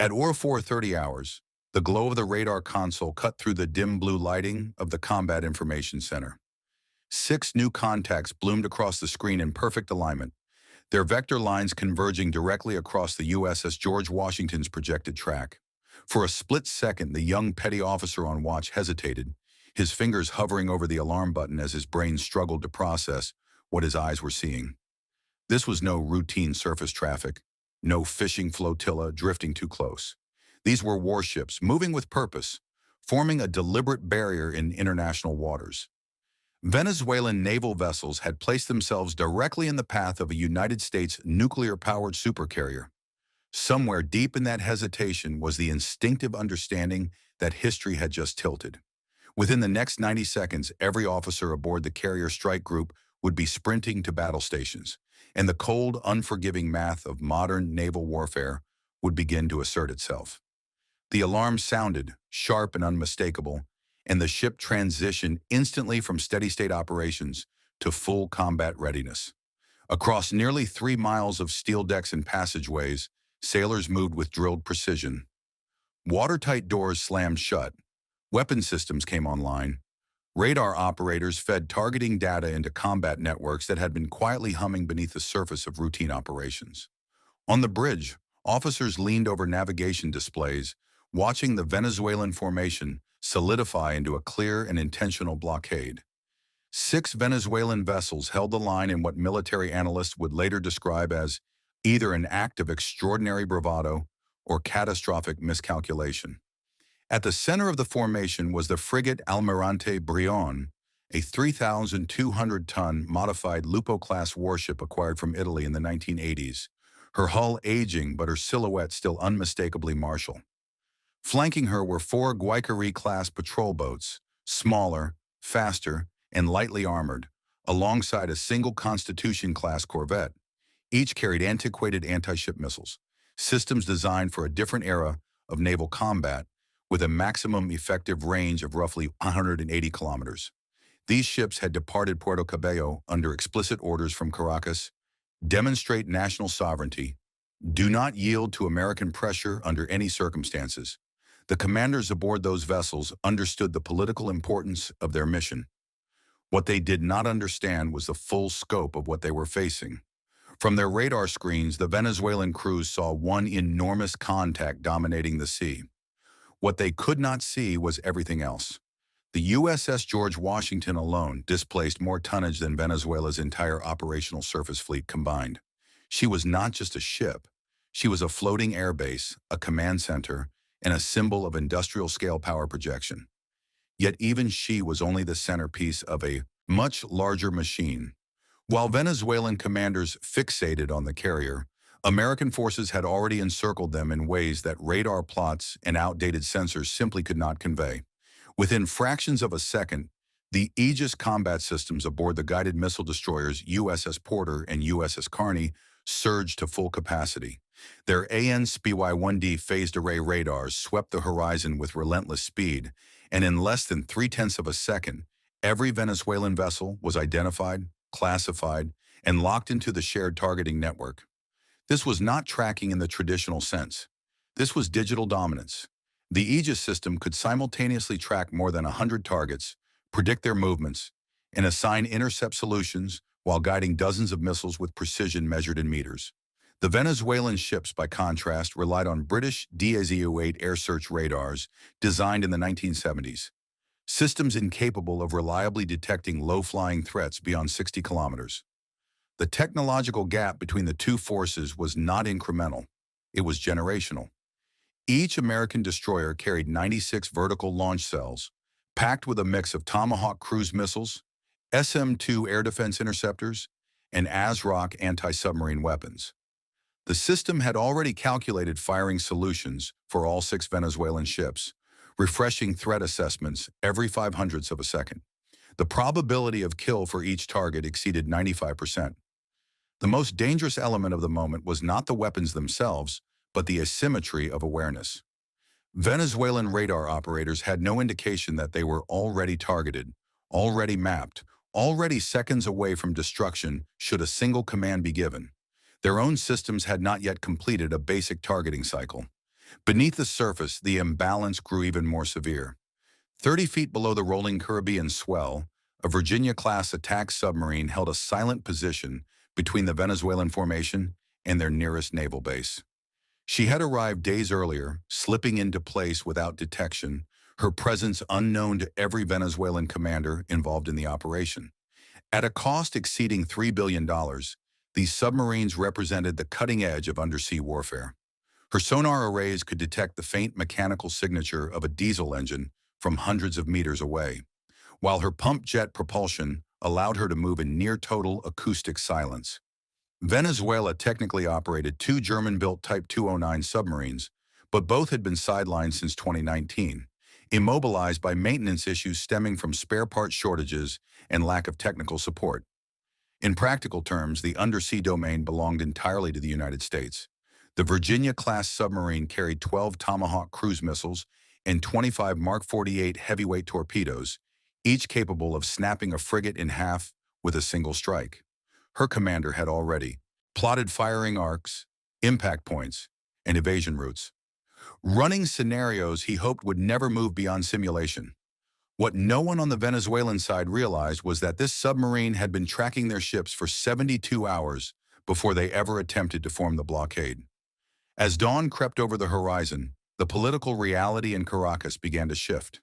At or 4:30 hours, the glow of the radar console cut through the dim blue lighting of the Combat Information Center. 6 new contacts bloomed across the screen in perfect alignment, their vector lines converging directly across the USS George Washington's projected track. For a split second, the young petty officer on watch hesitated, his fingers hovering over the alarm button as his brain struggled to process what his eyes were seeing. This was no routine surface traffic, no fishing flotilla drifting too close. These were warships, moving with purpose, forming a deliberate barrier in international waters. Venezuelan naval vessels had placed themselves directly in the path of a United States nuclear-powered supercarrier. Somewhere deep in that hesitation was the instinctive understanding that history had just tilted. Within the next 90 seconds, every officer aboard the carrier strike group would be sprinting to battle stations, and the cold, unforgiving math of modern naval warfare would begin to assert itself. The alarm sounded, sharp and unmistakable, and the ship transitioned instantly from steady-state operations to full combat readiness. Across nearly 3 miles of steel decks and passageways, sailors moved with drilled precision. Watertight doors slammed shut. Weapon systems came online. Radar operators fed targeting data into combat networks that had been quietly humming beneath the surface of routine operations. On the bridge, officers leaned over navigation displays, watching the Venezuelan formation solidify into a clear and intentional blockade. 6 Venezuelan vessels held the line in what military analysts would later describe as either an act of extraordinary bravado or catastrophic miscalculation. At the center of the formation was the frigate Almirante Brion, a 3,200-ton modified Lupo-class warship acquired from Italy in the 1980s, her hull aging but her silhouette still unmistakably martial. Flanking her were 4 Guaycari-class patrol boats, smaller, faster, and lightly armored, alongside a single Constitution-class corvette. Each carried antiquated anti-ship missiles, systems designed for a different era of naval combat, with a maximum effective range of roughly 180 kilometers. These ships had departed Puerto Cabello under explicit orders from Caracas: demonstrate national sovereignty, do not yield to American pressure under any circumstances. The commanders aboard those vessels understood the political importance of their mission. What they did not understand was the full scope of what they were facing. From their radar screens, the Venezuelan crews saw one enormous contact dominating the sea. What they could not see was everything else. The USS George Washington alone displaced more tonnage than Venezuela's entire operational surface fleet combined. She was not just a ship. She was a floating airbase, a command center, and a symbol of industrial-scale power projection. Yet even she was only the centerpiece of a much larger machine. While Venezuelan commanders fixated on the carrier, American forces had already encircled them in ways that radar plots and outdated sensors simply could not convey. Within fractions of a second, the Aegis Combat Systems aboard the guided missile destroyers USS Porter and USS Kearney surged to full capacity. Their AN/SPY-1D phased array radars swept the horizon with relentless speed, and in less than 0.3 of a second, every Venezuelan vessel was identified, classified, and locked into the shared targeting network. This was not tracking in the traditional sense. This was digital dominance. The Aegis system could simultaneously track more than 100 targets, predict their movements, and assign intercept solutions while guiding dozens of missiles with precision measured in meters. The Venezuelan ships, by contrast, relied on British DAZU-8 air search radars designed in the 1970s, systems incapable of reliably detecting low-flying threats beyond 60 kilometers. The technological gap between the two forces was not incremental, it was generational. Each American destroyer carried 96 vertical launch cells, packed with a mix of Tomahawk cruise missiles, SM-2 air defense interceptors, and ASROC anti-submarine weapons. The system had already calculated firing solutions for all 6 Venezuelan ships, refreshing threat assessments every 0.05 of a second. The probability of kill for each target exceeded 95%. The most dangerous element of the moment was not the weapons themselves, but the asymmetry of awareness. Venezuelan radar operators had no indication that they were already targeted, already mapped, already seconds away from destruction should a single command be given. Their own systems had not yet completed a basic targeting cycle. Beneath the surface, the imbalance grew even more severe. 30 feet below the rolling Caribbean swell, a Virginia-class attack submarine held a silent position between the Venezuelan formation and their nearest naval base. She had arrived days earlier, slipping into place without detection, her presence unknown to every Venezuelan commander involved in the operation. At a cost exceeding $3 billion, these submarines represented the cutting edge of undersea warfare. Her sonar arrays could detect the faint mechanical signature of a diesel engine from hundreds of meters away, while her pump jet propulsion allowed her to move in near-total acoustic silence. Venezuela technically operated two German-built Type 209 submarines, but both had been sidelined since 2019, immobilized by maintenance issues stemming from spare part shortages and lack of technical support. In practical terms, the undersea domain belonged entirely to the United States. The Virginia-class submarine carried 12 Tomahawk cruise missiles and 25 Mark 48 heavyweight torpedoes, each capable of snapping a frigate in half with a single strike. Her commander had already plotted firing arcs, impact points, and evasion routes, running scenarios he hoped would never move beyond simulation. What no one on the Venezuelan side realized was that this submarine had been tracking their ships for 72 hours before they ever attempted to form the blockade. As dawn crept over the horizon, the political reality in Caracas began to shift.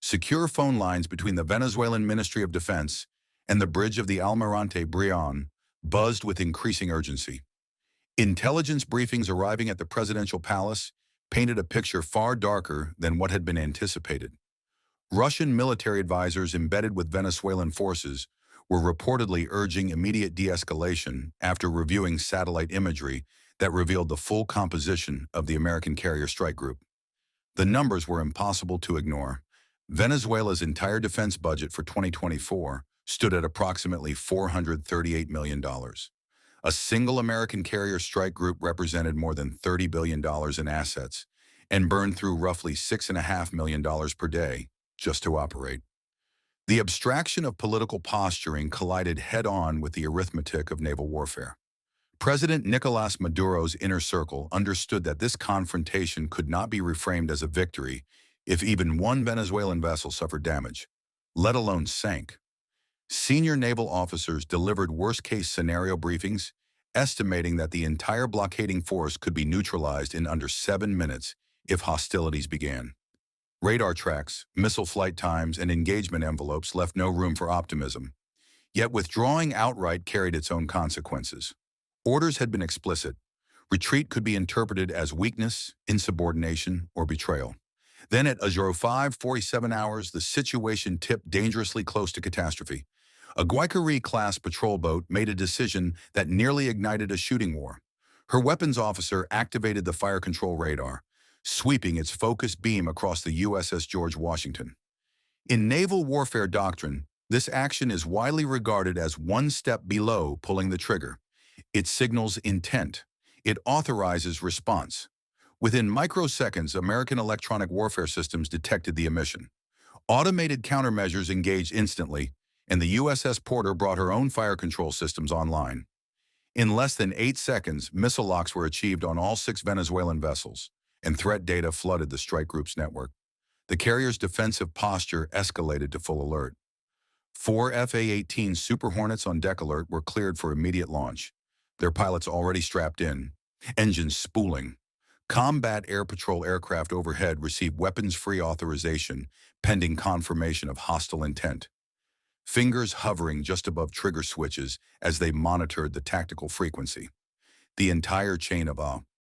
Secure phone lines between the Venezuelan Ministry of Defense and the bridge of the Almirante Brion buzzed with increasing urgency. Intelligence briefings arriving at the presidential palace painted a picture far darker than what had been anticipated. Russian military advisors embedded with Venezuelan forces were reportedly urging immediate de-escalation after reviewing satellite imagery that revealed the full composition of the American carrier strike group. The numbers were impossible to ignore. Venezuela's entire defense budget for 2024 stood at approximately $438 million. A single American carrier strike group represented more than $30 billion in assets and burned through roughly $6.5 million per day just to operate. The abstraction of political posturing collided head-on with the arithmetic of naval warfare. President Nicolás Maduro's inner circle understood that this confrontation could not be reframed as a victory if even one Venezuelan vessel suffered damage, let alone sank. Senior naval officers delivered worst-case scenario briefings, estimating that the entire blockading force could be neutralized in under 7 minutes if hostilities began. Radar tracks, missile flight times, and engagement envelopes left no room for optimism. Yet withdrawing outright carried its own consequences. Orders had been explicit. Retreat could be interpreted as weakness, insubordination, or betrayal. Then at 05:47 hours, the situation tipped dangerously close to catastrophe. A Guayquerí-class patrol boat made a decision that nearly ignited a shooting war. Her weapons officer activated the fire control radar, sweeping its focused beam across the USS George Washington. In naval warfare doctrine, this action is widely regarded as one step below pulling the trigger. It signals intent. It authorizes response. Within microseconds, American electronic warfare systems detected the emission. Automated countermeasures engaged instantly, and the USS Porter brought her own fire control systems online. In less than 8 seconds, missile locks were achieved on all 6 Venezuelan vessels, and threat data flooded the strike group's network. The carrier's defensive posture escalated to full alert. 4 FA-18 Super Hornets on deck alert were cleared for immediate launch, their pilots already strapped in, engines spooling. Combat Air Patrol aircraft overhead received weapons-free authorization pending confirmation of hostile intent. Fingers hovering just above trigger switches as they monitored the tactical frequency. The entire chain of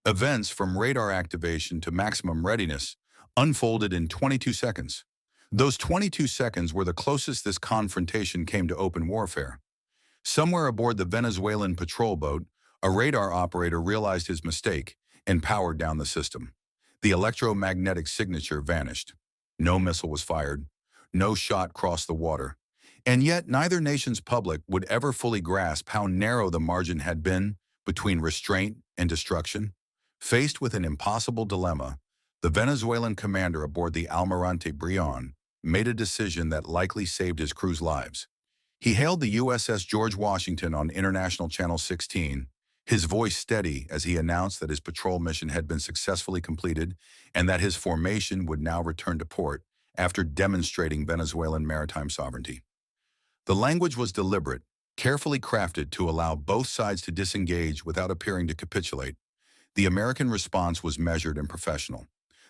events from radar activation to maximum readiness unfolded in 22 seconds. Those 22 seconds were the closest this confrontation came to open warfare. Somewhere aboard the Venezuelan patrol boat, a radar operator realized his mistake and powered down the system. The electromagnetic signature vanished. No missile was fired. No shot crossed the water. And yet neither nation's public would ever fully grasp how narrow the margin had been between restraint and destruction. Faced with an impossible dilemma, the Venezuelan commander aboard the Almirante Brion made a decision that likely saved his crew's lives. He hailed the USS George Washington on International Channel 16, his voice steady as he announced that his patrol mission had been successfully completed and that his formation would now return to port after demonstrating Venezuelan maritime sovereignty. The language was deliberate, carefully crafted to allow both sides to disengage without appearing to capitulate. The American response was measured and professional.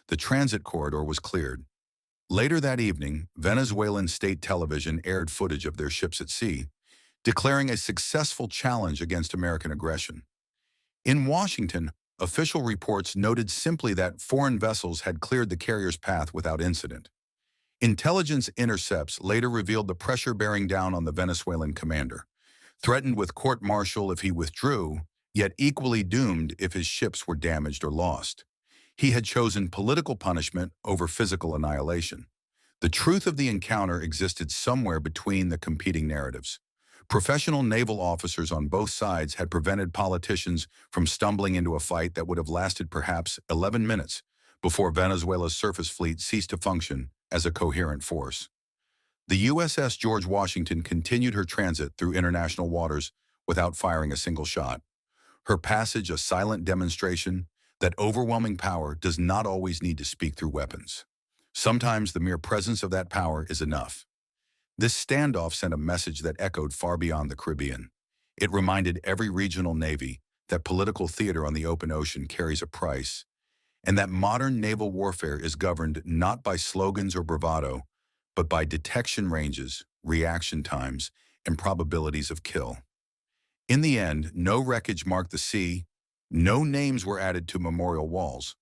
The transit corridor was cleared. Later that evening, Venezuelan state television aired footage of their ships at sea, declaring a successful challenge against American aggression. In Washington, official reports noted simply that foreign vessels had cleared the carrier's path without incident. Intelligence intercepts later revealed the pressure bearing down on the Venezuelan commander, threatened with court-martial if he withdrew, yet equally doomed if his ships were damaged or lost. He had chosen political punishment over physical annihilation. The truth of the encounter existed somewhere between the competing narratives. Professional naval officers on both sides had prevented politicians from stumbling into a fight that would have lasted perhaps 11 minutes before Venezuela's surface fleet ceased to function as a coherent force. The USS George Washington continued her transit through international waters without firing a single shot. Her passage a silent demonstration that overwhelming power does not always need to speak through weapons. Sometimes the mere presence of that power is enough. This standoff sent a message that echoed far beyond the Caribbean. It reminded every regional navy that political theater on the open ocean carries a price, and that modern naval warfare is governed not by slogans or bravado, but by detection ranges, reaction times, and probabilities of kill. In the end, no wreckage marked the sea, no names were added to memorial walls,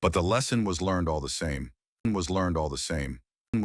but the lesson was learned all the same.